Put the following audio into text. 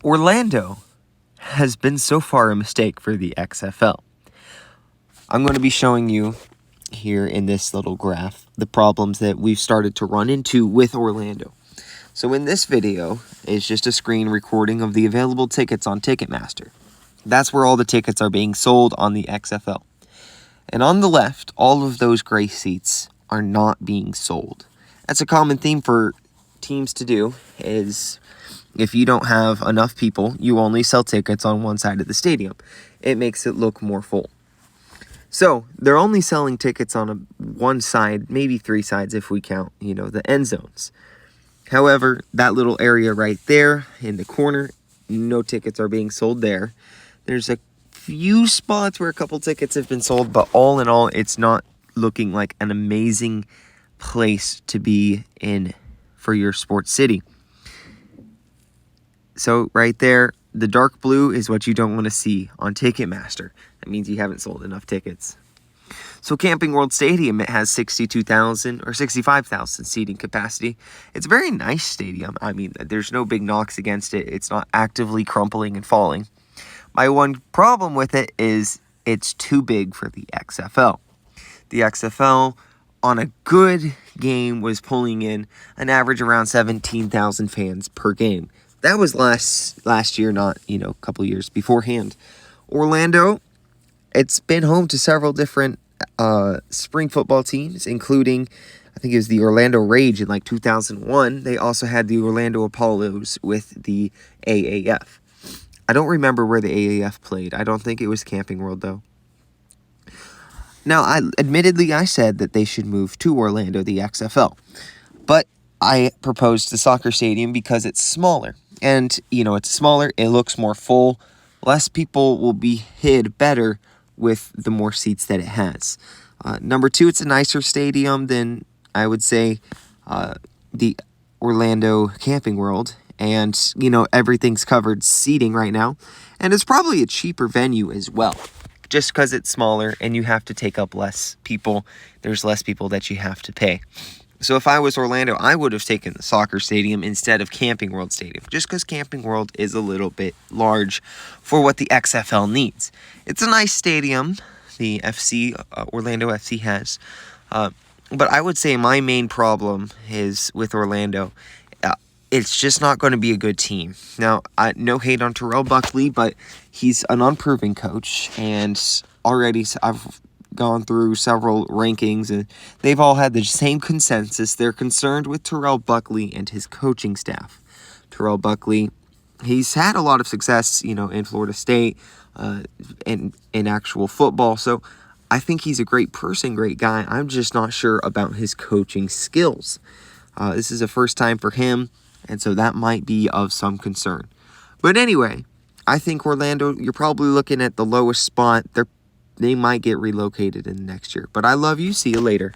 Orlando has been so far a mistake for the XFL. I'm going to be showing you here in this little graph the problems that we've started to run into with Orlando. So in this video is just a screen recording of the available tickets on Ticketmaster. That's where all the tickets are being sold on the XFL. And on the left, all of those gray seats are not being sold. That's a common theme for teams to do, is if you don't have enough people, you only sell tickets on one side of the stadium. It makes it look more full. So they're only selling tickets on one side, maybe three sides if we count, the end zones. However, that little area right there in the corner, no tickets are being sold there. There's a few spots where a couple tickets have been sold, but all in all, it's not looking like an amazing place to be in for your sports city. So right there, the dark blue is what you don't want to see on Ticketmaster. That means you haven't sold enough tickets. So Camping World Stadium, it has 62,000 or 65,000 seating capacity. It's a very nice stadium. I mean, there's no big knocks against it. It's not actively crumbling and falling. My one problem with it is it's too big for the XFL. The XFL, on a good game, was pulling in an average around 17,000 fans per game. That was last year, not, a couple years beforehand. Orlando, it's been home to several different spring football teams, including, I think it was the Orlando Rage in 2001. They also had the Orlando Apollos with the AAF. I don't remember where the AAF played. I don't think it was Camping World, though. Now, admittedly, I said that they should move to Orlando, the XFL. But I proposed the soccer stadium because it's smaller. And, it's smaller, it looks more full. Less people will be hid better with the more seats that it has. Number two, it's a nicer stadium than, I would say, the Orlando Camping World. And, everything's covered seating right now. And it's probably a cheaper venue as well. Just because it's smaller and you have to take up less people, there's less people that you have to pay. So if I was Orlando, I would have taken the soccer stadium instead of Camping World Stadium, just because Camping World is a little bit large for what the XFL needs. It's a nice stadium, the Orlando FC has. But I would say my main problem is with Orlando. It's just not going to be a good team. Now, no hate on Terrell Buckley, but he's an unproven coach, and already I've gone through several rankings, and they've all had the same consensus. They're concerned with Terrell Buckley and his coaching staff. Terrell Buckley, he's had a lot of success, in Florida State, in actual football, so I think he's a great person, great guy. I'm just not sure about his coaching skills. This is a first time for him, and so that might be of some concern. But anyway, I think Orlando, you're probably looking at the lowest spot. They might get relocated in the next year. But I love you. See you later.